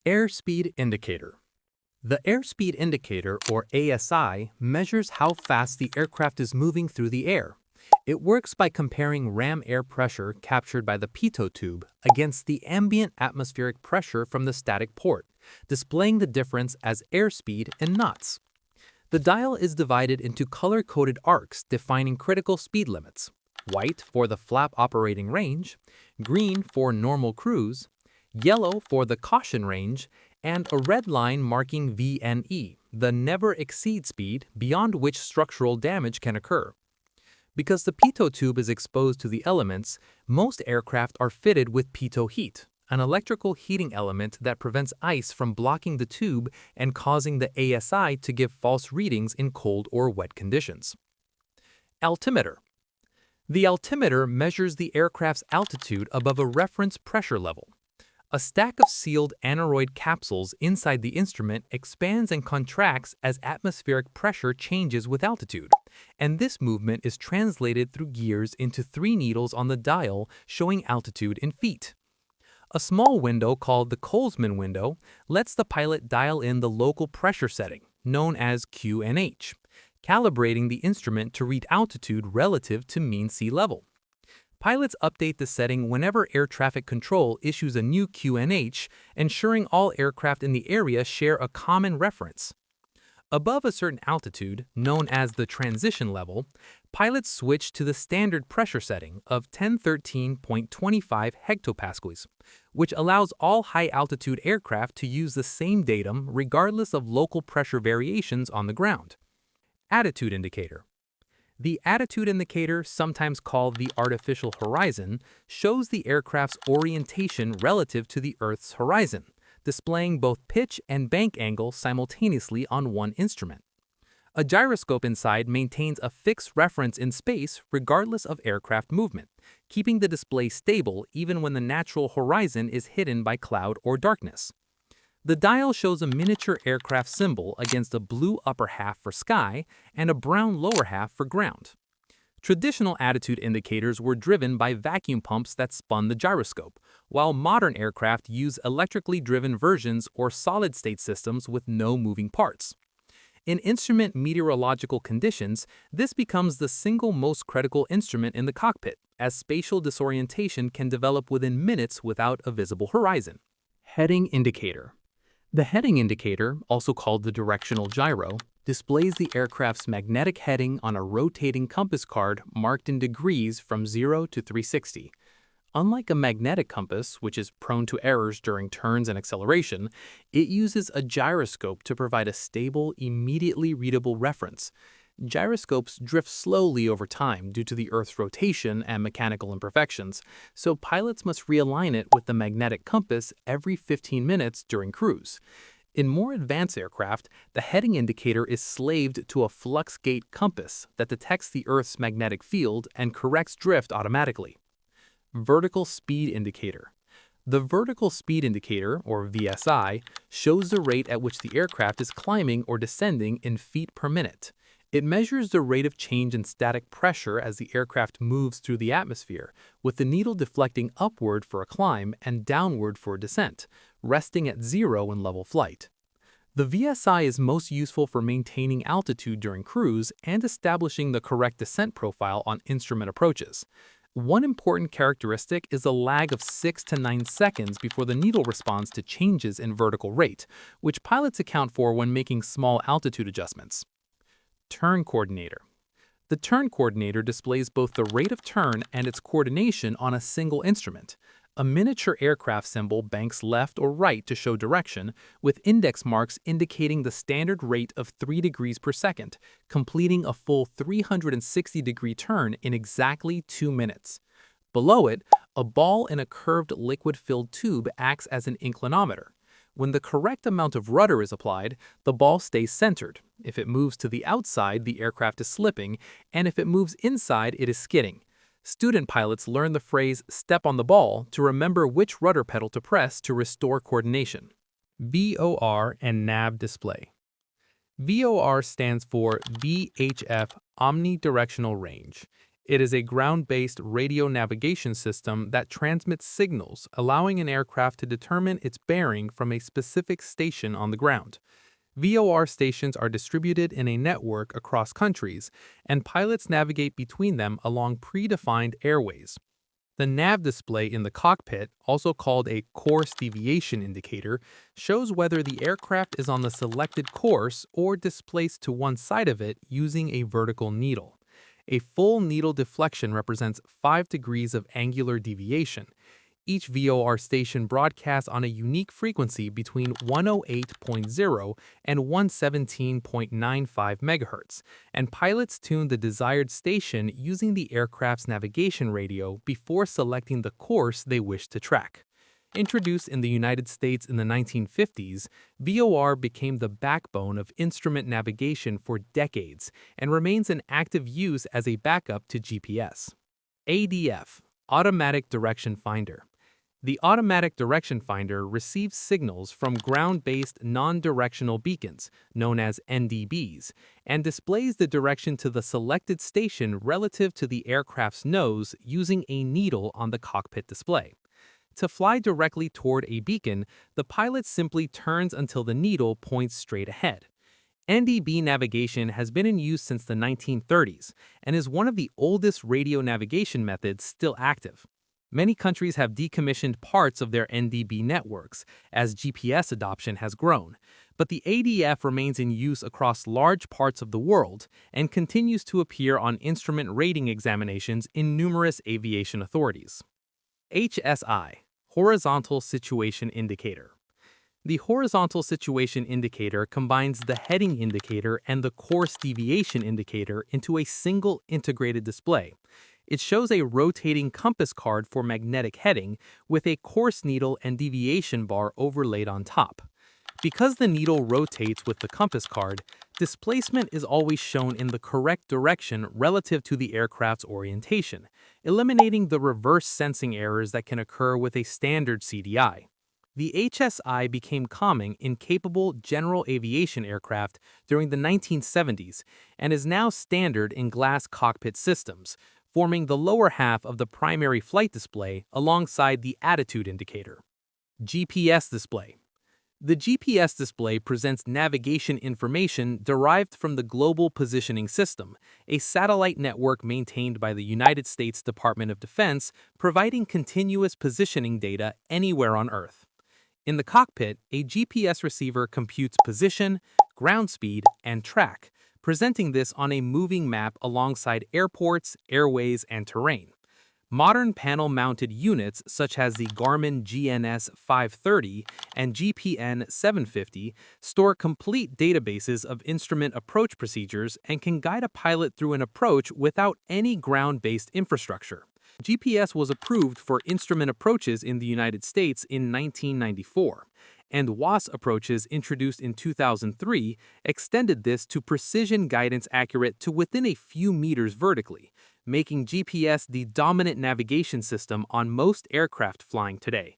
Airspeed Indicator. The Airspeed Indicator, or ASI, measures how fast the aircraft is moving through the air. It works by comparing ram air pressure captured by the pitot tube against the ambient atmospheric pressure from the static port, displaying the difference as airspeed in knots. The dial is divided into color-coded arcs defining critical speed limits: white for the flap operating range, green for normal cruise, yellow for the caution range, and a red line marking VNE, the never exceed speed beyond which structural damage can occur. Because the pitot tube is exposed to the elements, most aircraft are fitted with pitot heat, an electrical heating element that prevents ice from blocking the tube and causing the ASI to give false readings in cold or wet conditions. Altimeter. The altimeter measures the aircraft's altitude above a reference pressure level. A stack of sealed aneroid capsules inside the instrument expands and contracts as atmospheric pressure changes with altitude, and this movement is translated through gears into 3 needles on the dial showing altitude in feet. A small window called the Colesman window lets the pilot dial in the local pressure setting, known as QNH, calibrating the instrument to read altitude relative to mean sea level. Pilots update the setting whenever air traffic control issues a new QNH, ensuring all aircraft in the area share a common reference. Above a certain altitude, known as the transition level, pilots switch to the standard pressure setting of 1013.25 hectopascals, which allows all high-altitude aircraft to use the same datum regardless of local pressure variations on the ground. Attitude indicator. The attitude indicator, sometimes called the artificial horizon, shows the aircraft's orientation relative to the Earth's horizon, displaying both pitch and bank angle simultaneously on one instrument. A gyroscope inside maintains a fixed reference in space regardless of aircraft movement, keeping the display stable even when the natural horizon is hidden by cloud or darkness. The dial shows a miniature aircraft symbol against a blue upper half for sky and a brown lower half for ground. Traditional attitude indicators were driven by vacuum pumps that spun the gyroscope, while modern aircraft use electrically driven versions or solid-state systems with no moving parts. In instrument meteorological conditions, this becomes the single most critical instrument in the cockpit, as spatial disorientation can develop within minutes without a visible horizon. Heading indicator. The heading indicator, also called the directional gyro, displays the aircraft's magnetic heading on a rotating compass card marked in degrees from 0 to 360. Unlike a magnetic compass, which is prone to errors during turns and acceleration, it uses a gyroscope to provide a stable, immediately readable reference. Gyroscopes drift slowly over time due to the Earth's rotation and mechanical imperfections, so pilots must realign it with the magnetic compass every 15 minutes during cruise. In more advanced aircraft, the heading indicator is slaved to a flux gate compass that detects the Earth's magnetic field and corrects drift automatically. Vertical speed indicator. The vertical speed indicator, or VSI, shows the rate at which the aircraft is climbing or descending in feet per minute. It measures the rate of change in static pressure as the aircraft moves through the atmosphere, with the needle deflecting upward for a climb and downward for a descent, resting at 0 in level flight. The VSI is most useful for maintaining altitude during cruise and establishing the correct descent profile on instrument approaches. One important characteristic is a lag of 6 to 9 seconds before the needle responds to changes in vertical rate, which pilots account for when making small altitude adjustments. Turn coordinator. The turn coordinator displays both the rate of turn and its coordination on a single instrument. A miniature aircraft symbol banks left or right to show direction, with index marks indicating the standard rate of 3 degrees per second, completing a full 360-degree turn in exactly 2 minutes. Below it, a ball in a curved liquid-filled tube acts as an inclinometer. When the correct amount of rudder is applied, the ball stays centered. If it moves to the outside, the aircraft is slipping, and if it moves inside, it is skidding. Student pilots learn the phrase "step on the ball" to remember which rudder pedal to press to restore coordination. VOR and NAV Display. VOR stands for VHF Omnidirectional Range. It is a ground-based radio navigation system that transmits signals, allowing an aircraft to determine its bearing from a specific station on the ground. VOR stations are distributed in a network across countries, and pilots navigate between them along predefined airways. The nav display in the cockpit, also called a course deviation indicator, shows whether the aircraft is on the selected course or displaced to one side of it using a vertical needle. A full needle deflection represents 5 degrees of angular deviation. Each VOR station broadcasts on a unique frequency between 108.0 and 117.95 MHz, and pilots tune the desired station using the aircraft's navigation radio before selecting the course they wish to track. Introduced in the United States in the 1950s, VOR became the backbone of instrument navigation for decades and remains in active use as a backup to GPS. ADF, Automatic Direction Finder. The Automatic Direction Finder receives signals from ground-based non-directional beacons, known as NDBs, and displays the direction to the selected station relative to the aircraft's nose using a needle on the cockpit display. To fly directly toward a beacon, the pilot simply turns until the needle points straight ahead. NDB navigation has been in use since the 1930s and is one of the oldest radio navigation methods still active. Many countries have decommissioned parts of their NDB networks as GPS adoption has grown, but the ADF remains in use across large parts of the world and continues to appear on instrument rating examinations in numerous aviation authorities. HSI, Horizontal Situation Indicator. The Horizontal Situation Indicator combines the heading indicator and the course deviation indicator into a single integrated display. It shows a rotating compass card for magnetic heading with a course needle and deviation bar overlaid on top. Because the needle rotates with the compass card, displacement is always shown in the correct direction relative to the aircraft's orientation, eliminating the reverse sensing errors that can occur with a standard CDI. The HSI became common in capable general aviation aircraft during the 1970s and is now standard in glass cockpit systems, forming the lower half of the primary flight display alongside the attitude indicator. GPS display. The GPS display presents navigation information derived from the Global Positioning System, a satellite network maintained by the United States Department of Defense, providing continuous positioning data anywhere on Earth. In the cockpit, a GPS receiver computes position, ground speed, and track, presenting this on a moving map alongside airports, airways, and terrain. Modern panel-mounted units such as the Garmin GNS 530 and GPN 750 store complete databases of instrument approach procedures and can guide a pilot through an approach without any ground-based infrastructure. GPS was approved for instrument approaches in the United States in 1994, and WAAS approaches introduced in 2003 extended this to precision guidance accurate to within a few meters vertically, making GPS the dominant navigation system on most aircraft flying today.